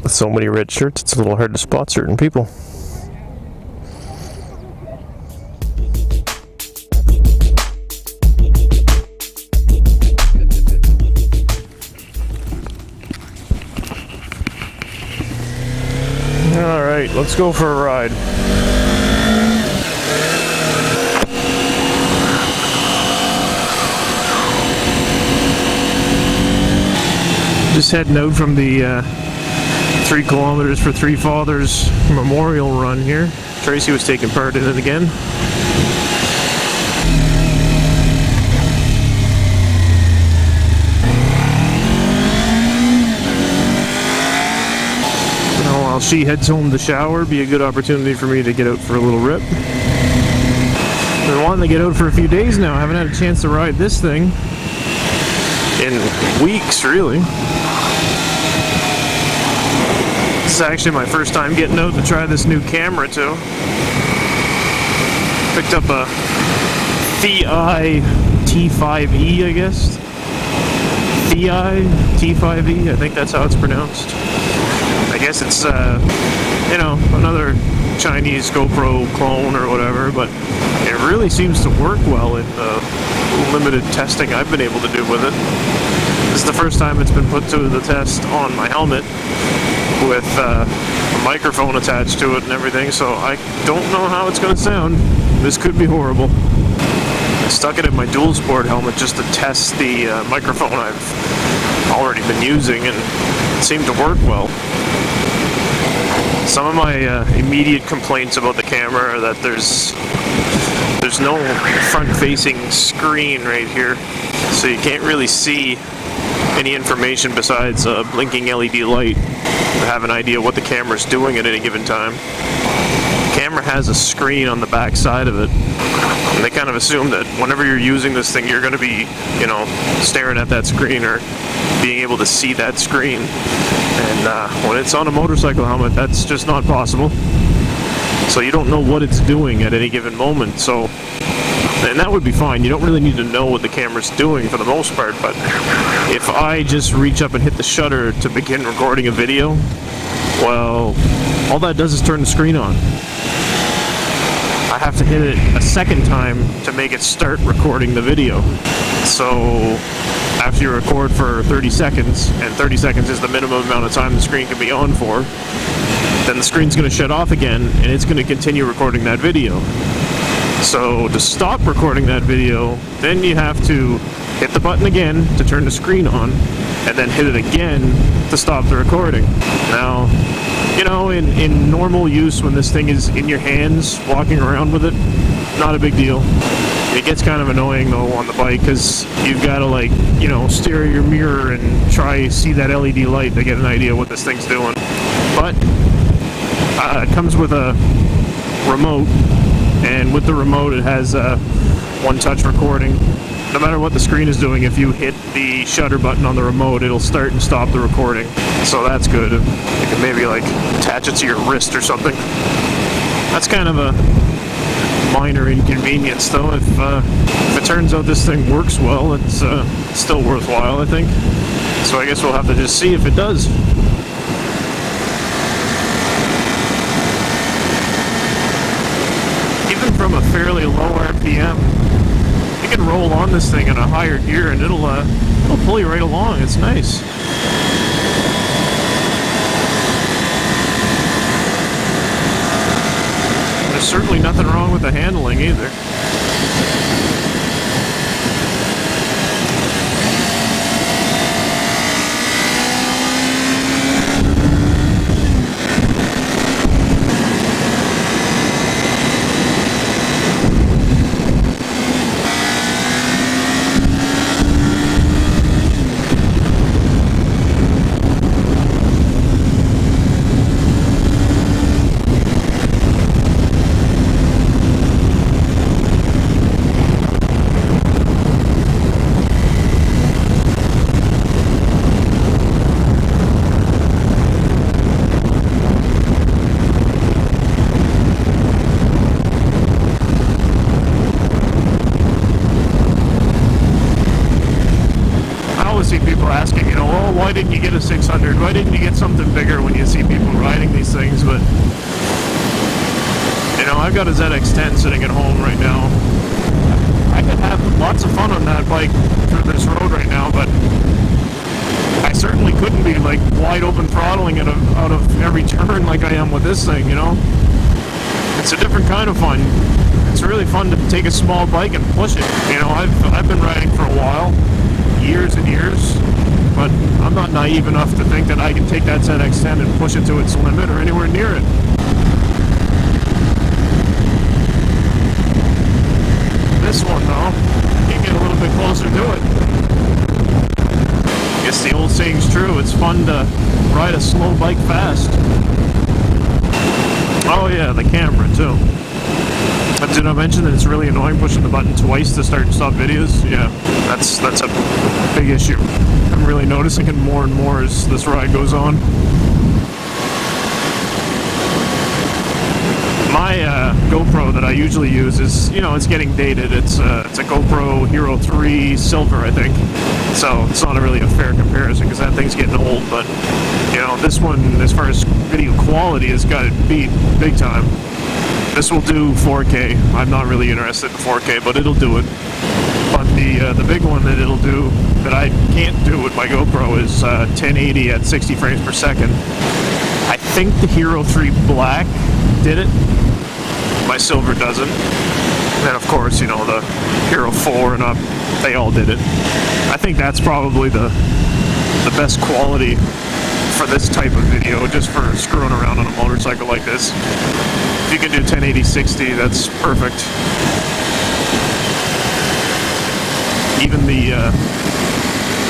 With so many red shirts, it's a little hard to spot certain people. Alright, let's go for a ride. Just heading out from the 3 kilometers for Three Fathers memorial run here. Tracy was taking part in it again. Now, while she heads home to shower, be a good opportunity for me to get out for a little rip. Been wanting to get out for a few days now. I haven't had a chance to ride this thing in weeks, really. This is actually my first time getting out to try this new camera too. Picked up a ThiEye T5E, I guess. ThiEye T5E, I think that's how it's pronounced. I guess it's, you know, another Chinese GoPro clone or whatever, but it really seems to work well in the limited testing I've been able to do with it. This is the first time it's been put to the test on my helmet with a microphone attached to it and everything, so I don't know how it's going to sound. This could be horrible. I stuck it in my dual sport helmet just to test the microphone I've already been using, and it seemed to work well. Some of my immediate complaints about the camera are that there's no front-facing screen right here, so you can't really see any information besides a blinking LED light to have an idea what the camera's doing at any given time. The camera has a screen on the back side of it, and they kind of assume that whenever you're using this thing, you're going to be, you know, staring at that screen or being able to see that screen. And when it's on a motorcycle helmet, that's just not possible. So you don't know what it's doing at any given moment. So, and that would be fine. You don't really need to know what the camera's doing for the most part, but if I just reach up and hit the shutter to begin recording a video, well, all that does is turn the screen on. I have to hit it a second time to make it start recording the video. So after you record for 30 seconds, and 30 seconds is the minimum amount of time the screen can be on for, then the screen's going to shut off again, and it's going to continue recording that video. So to stop recording that video, then you have to hit the button again to turn the screen on, and then hit it again to stop the recording. Now, you know, in normal use, when this thing is in your hands, walking around with it, not a big deal. It gets kind of annoying though on the bike, because you've got to, like, you know, stare at your mirror and try see that LED light to get an idea what this thing's doing. But it comes with a remote, and with the remote it has one-touch recording. No matter what the screen is doing, if you hit the shutter button on the remote, it'll start and stop the recording. So that's good. You can maybe like attach it to your wrist or something. That's kind of a minor inconvenience though. If it turns out this thing works well, it's still worthwhile, I think. So I guess we'll have to just see if it does. Even from a fairly low RPM, you can roll on this thing in a higher gear and it'll pull you right along. It's nice. There's certainly nothing wrong with the handling either. know, oh, why didn't you get a 600? Why didn't you get something bigger when you see people riding these things? But, you know, I've got a ZX-10 sitting at home right now. I could have lots of fun on that bike through this road right now, but I certainly couldn't be like wide open throttling it out of every turn like I am with this thing, you know? It's a different kind of fun. It's really fun to take a small bike and push it. You know, I've been riding for a while, years and years, but I'm not naive enough to think that I can take that ZX-10 and push it to its limit or anywhere near it. This one, though, you can get a little bit closer to it. I guess the old saying's true, it's fun to ride a slow bike fast. Oh yeah, the camera too. But did I mention that it's really annoying pushing the button twice to start and stop videos? Yeah, that's a big issue. I'm really noticing it more and more as this ride goes on. My GoPro that I usually use is, you know, it's getting dated. It's a GoPro Hero 3 Silver, I think. So it's not really a fair comparison because that thing's getting old. But, you know, this one, as far as video quality, has got it beat big time. This will do 4K. I'm not really interested in 4K, but it'll do it. But the big one that it'll do, that I can't do with my GoPro, is 1080 at 60 frames per second. I think the Hero 3 Black did it. My Silver doesn't. And of course, you know, the Hero 4 and up, they all did it. I think that's probably the best quality for this type of video, just for screwing around on a motorcycle like this. If you can do 1080 60, that's perfect. Even the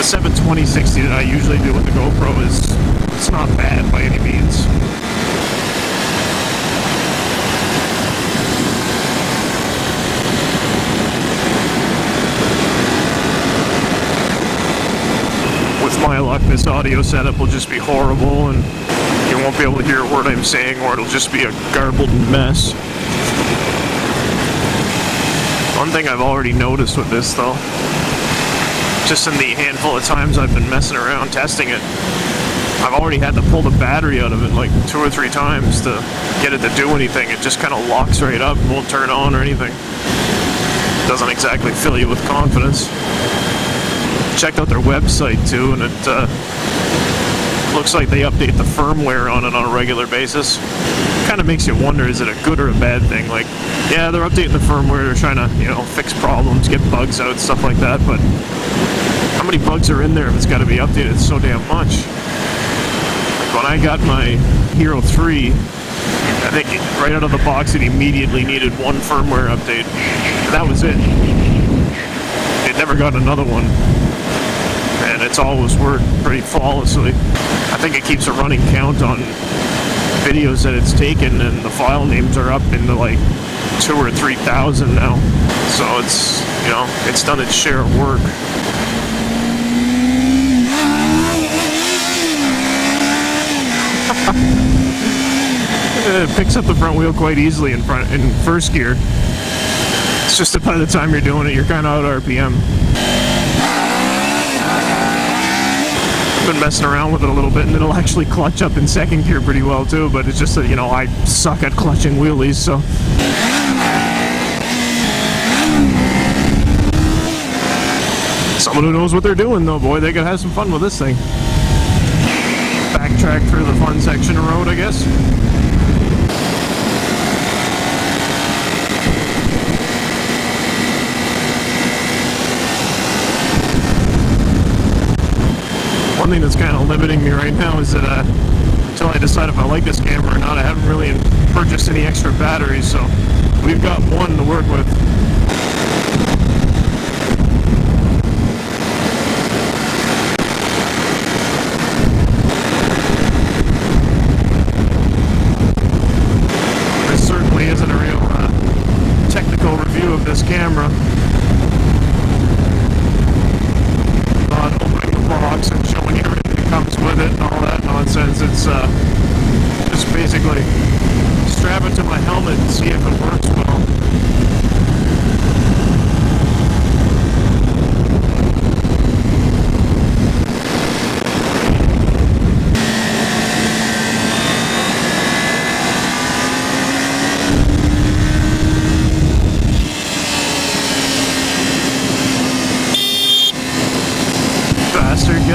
720 60 that I usually do with the GoPro it's not bad by any means. With my luck, this audio setup will just be horrible and you won't be able to hear a word I'm saying, or it'll just be a garbled mess. One thing I've already noticed with this, though, just in the handful of times I've been messing around testing it, I've already had to pull the battery out of it like 2 or 3 times to get it to do anything. It just kind of locks right up and won't turn on or anything. Doesn't exactly fill you with confidence. Checked out their website too, and it looks like they update the firmware on it on a regular basis. Kind of makes you wonder, is it a good or a bad thing? Like, yeah, they're updating the firmware, they're trying to, you know, fix problems, get bugs out, stuff like that, but how many bugs are in there if it's got to be updated so damn much? Like when I got my Hero 3, I think right out of the box it immediately needed one firmware update. That was it. It never got another one. And it's always worked pretty flawlessly. I think it keeps a running count on videos that it's taken, and the file names are up into like 2,000 or 3,000 now. So it's, you know, it's done its share of work. It picks up the front wheel quite easily in first gear. It's just that by the time you're doing it, you're kind of out of RPM. Been messing around with it a little bit, and it'll actually clutch up in second gear pretty well too, but it's just that, you know, I suck at clutching wheelies, so someone who knows what they're doing though, boy, they could have some fun with this thing. Backtrack through the fun section of road, I guess. One thing that's kind of limiting me right now is that until I decide if I like this camera or not, I haven't really purchased any extra batteries, so we've got one to work with. This certainly isn't a real technical review of this camera. Box and showing you everything that comes with it and all that nonsense. It's just basically strap it to my helmet and see if it works well.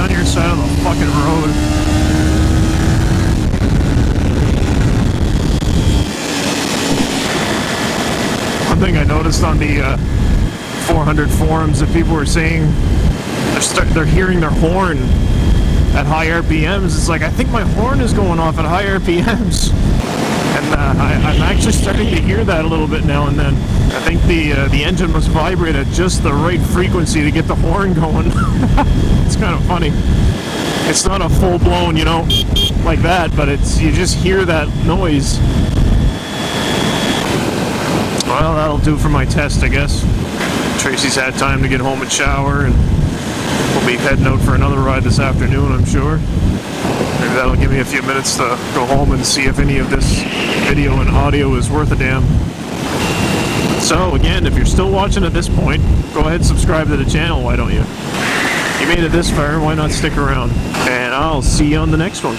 on your side of the fucking road. One thing I noticed on the 400 forums that people were saying they're hearing their horn at high RPMs. It's like, I think my horn is going off at high RPMs. And I'm actually starting to hear that a little bit now and then. I think the engine must vibrate at just the right frequency to get the horn going. It's kind of funny. It's not a full-blown, you know, like that, but you just hear that noise. Well, that'll do for my test, I guess. Tracy's had time to get home and shower, and we'll be heading out for another ride this afternoon, I'm sure. Maybe that'll give me a few minutes to go home and see if any of this video and audio is worth a damn. So again, if you're still watching at this point, go ahead and subscribe to the channel, why don't you? You made it this far, why not stick around? And I'll see you on the next one.